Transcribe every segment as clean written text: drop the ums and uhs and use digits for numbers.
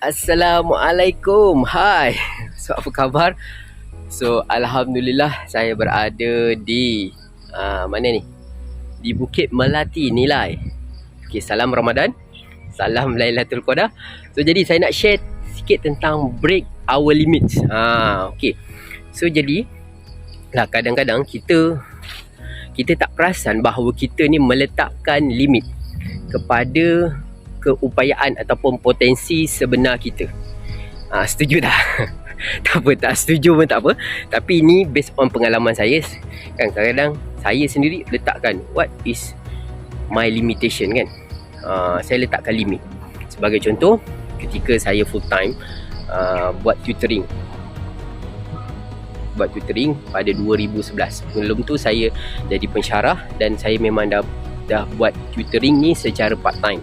Assalamualaikum. Hai. So apa khabar? So alhamdulillah saya berada di mana ni? Di Bukit Melati Nilai. Okey, salam Ramadan. Salam Lailatul Qadar. So jadi saya nak share sikit tentang break our limits. Okey. So jadi lah kadang-kadang kita tak perasan bahawa kita ni meletakkan limit kepada keupayaan ataupun potensi sebenar kita. Setuju tak? Tak apa, tak setuju pun tak apa. Tapi ini based on pengalaman saya. Kan kadang-kadang saya sendiri letakkan what is my limitation kan. Saya letakkan limit. Sebagai contoh, ketika saya full time buat tutoring pada 2011. Sebelum tu saya jadi pensyarah dan saya memang dah buat tutoring ni secara part time.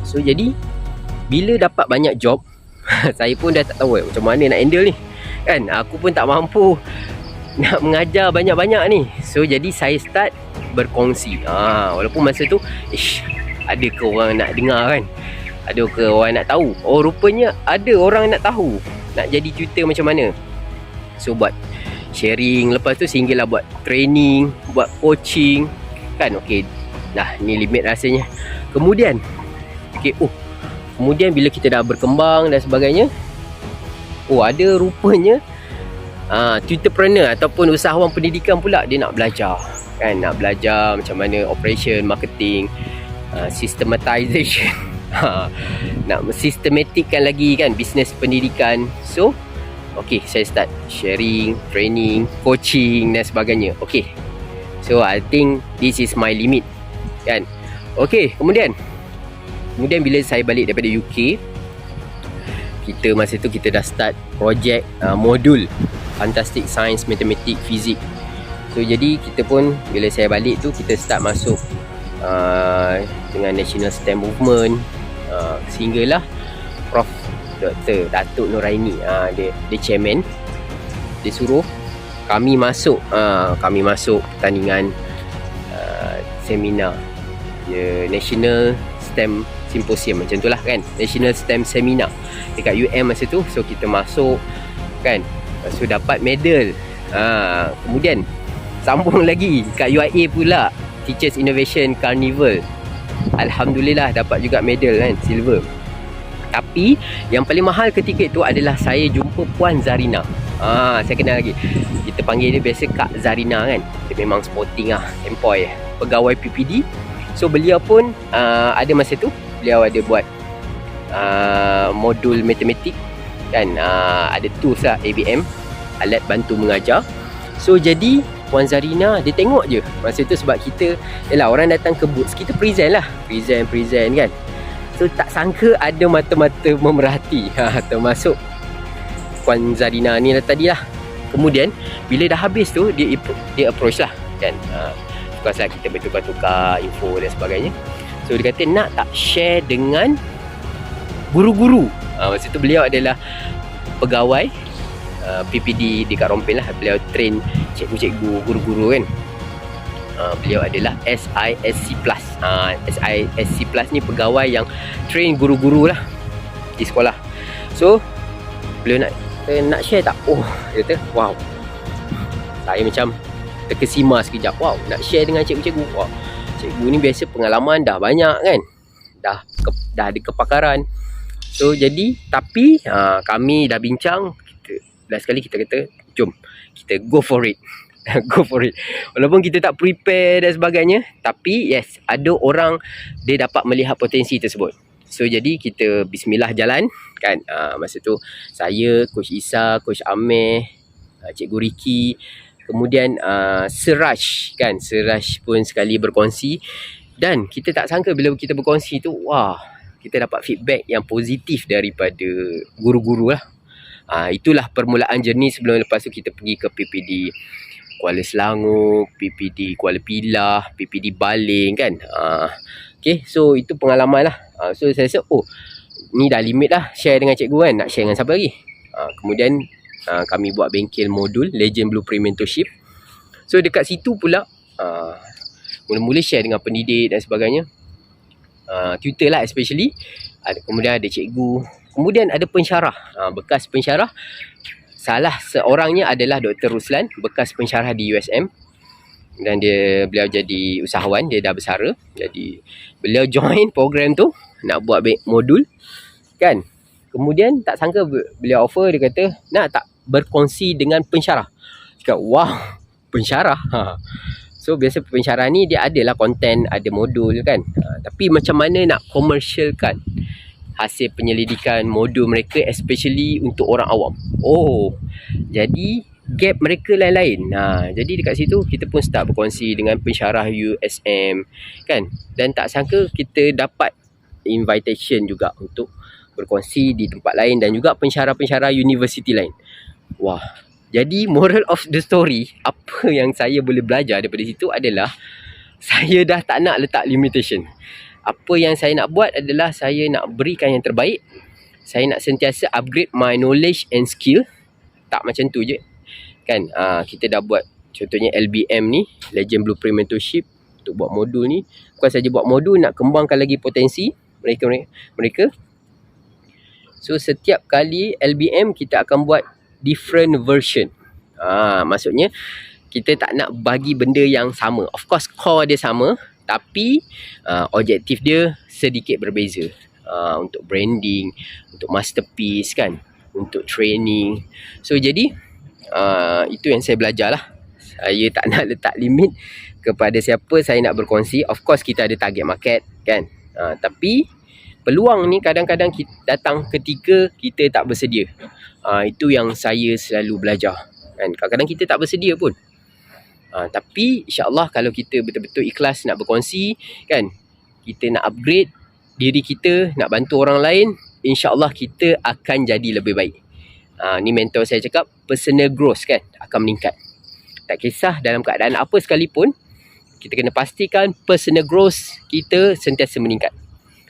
So jadi bila dapat banyak job saya pun dah tak tahu macam mana nak handle ni kan. Aku pun tak mampu nak mengajar banyak-banyak ni. So jadi saya start berkongsi. Walaupun masa tu ada ke orang nak dengar kan, ada ke orang nak tahu. Oh rupanya ada orang nak tahu nak jadi tutor macam mana. So buat sharing, lepas tu sehinggalah buat training, buat coaching kan. Okay, dah ni limit rasanya. Kemudian kemudian bila kita dah berkembang dan sebagainya, ada rupanya tutorpreneur ataupun usahawan pendidikan pula dia nak belajar kan, nak belajar macam mana operation, marketing, systematization nak sistematikkan lagi kan bisnes pendidikan. So saya start sharing, training, coaching dan sebagainya. So I think this is my limit kan. Kemudian bila saya balik daripada UK, masa tu kita dah start projek modul Fantastic Science, Mathematics, Fizik. So jadi kita pun bila saya balik tu kita start masuk dengan National STEM Movement, sehinggalah Prof Dr. Datuk Noraini, dia chairman. Dia suruh kami masuk pertandingan seminar National STEM Symposium macam tu lah kan, National STEM Seminar dekat UM masa tu. So kita masuk kan, lepas tu dapat medal. Kemudian sambung lagi kat UIA pula, Teachers Innovation Carnival. Alhamdulillah dapat juga medal kan, silver. Tapi yang paling mahal ketika itu adalah saya jumpa Puan Zarina. Saya kenal lagi, kita panggil dia biasa Kak Zarina kan. Dia memang sporting employee, pegawai PPD. So beliau pun ada masa tu beliau ada buat modul matematik kan, ada tools lah, ABM, alat bantu mengajar. So jadi Puan Zarina dia tengok je masa tu, sebab kita orang datang ke booth, kita present kan. So tak sangka ada mata-mata memerhati, termasuk Puan Zarina ni lah tadi lah. Kemudian bila dah habis tu dia approach lah kan, of course lah kita bertukar-tukar info dan sebagainya. So dia kata nak tak share dengan guru-guru. Masa tu beliau adalah pegawai PPD dekat Rompin lah. Beliau train cikgu-cikgu, guru-guru kan. Beliau adalah SISC Plus. SISC Plus ni pegawai yang train guru-guru lah di sekolah. So beliau nak share tak? Dia kata wow. Saya macam terkesima sekejap. Wow, nak share dengan cikgu-cikgu. Wow, cikgu ni biasa pengalaman dah banyak kan, dah ada kepakaran. So jadi tapi kami dah bincang, last kali kita kata jom kita go for it. Go for it. Walaupun kita tak prepare dan sebagainya, tapi yes, ada orang dia dapat melihat potensi tersebut. So jadi kita bismillah jalan kan. Masa tu saya, Coach Isa, Coach Amir, Cikgu Ricky, kemudian Seraj pun sekali berkongsi. Dan kita tak sangka bila kita berkongsi tu, kita dapat feedback yang positif daripada guru-guru lah. Itulah permulaan journey. Sebelum lepas tu kita pergi ke PPD Kuala Selangor, PPD Kuala Pilah, PPD Baling kan. So itu pengalaman lah. So saya rasa ni dah limit lah share dengan cikgu kan, nak share dengan siapa lagi. Kemudian kami buat bengkel modul Legend Blueprint Mentorship. So dekat situ pula mula-mula share dengan pendidik dan sebagainya, tutor lah especially. Kemudian ada cikgu, Kemudian ada pensyarah. Bekas pensyarah, salah seorangnya adalah Dr. Ruslan, bekas pensyarah di USM. Dan beliau jadi usahawan, dia dah bersara. Jadi beliau join program tu nak buat modul kan. Kemudian tak sangka beliau offer, dia kata nak tak berkongsi dengan pensyarah. Cakap wah, pensyarah. So biasa pensyarah ni dia adalah konten, ada modul kan. Tapi macam mana nak komersialkan hasil penyelidikan modul mereka, especially untuk orang awam. Jadi gap mereka lain-lain. Jadi dekat situ kita pun start berkongsi dengan pensyarah USM kan. Dan tak sangka kita dapat invitation juga untuk berkongsi di tempat lain dan juga pensyarah-pensyarah universiti lain. Wah. Jadi moral of the story, apa yang saya boleh belajar daripada situ adalah saya dah tak nak letak limitation. Apa yang saya nak buat adalah saya nak berikan yang terbaik. Saya nak sentiasa upgrade my knowledge and skill. Tak macam tu je kan. Kita dah buat contohnya LBM ni, Legend Blueprint Mentorship, untuk buat modul ni. Bukan saja buat modul, nak kembangkan lagi potensi mereka. So setiap kali LBM kita akan buat different version. Maksudnya kita tak nak bagi benda yang sama. Of course core dia sama, tapi objektif dia sedikit berbeza. Untuk branding, untuk masterpiece kan, untuk training. So jadi itu yang saya belajar lah. Saya tak nak letak limit kepada siapa saya nak berkongsi. Of course kita ada target market kan. Tapi peluang ni kadang-kadang datang ketika kita tak bersedia. Itu yang saya selalu belajar kan. Kadang-kadang kita tak bersedia pun. Tapi insyaAllah kalau kita betul-betul ikhlas nak berkongsi kan, kita nak upgrade diri kita, nak bantu orang lain, insyaAllah kita akan jadi lebih baik. Ni mentor saya cakap, personal growth kan akan meningkat. Tak kisah dalam keadaan apa sekalipun, kita kena pastikan personal growth kita sentiasa meningkat.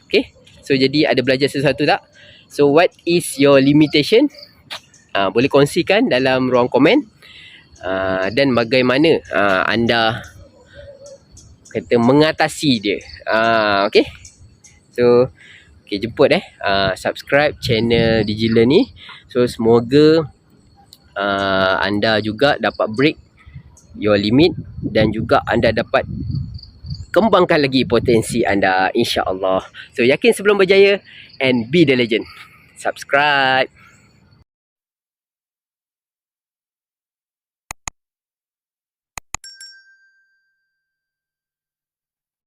Okay, so jadi ada belajar sesuatu tak? So what is your limitation? Boleh kongsikan dalam ruang komen. Dan bagaimana anda kata mengatasi dia. Okay, so jemput subscribe channel Digilearn ni. So semoga anda juga dapat break your limit dan juga anda dapat kembangkan lagi potensi anda, insya-Allah. So yakin sebelum berjaya and be the legend. Subscribe.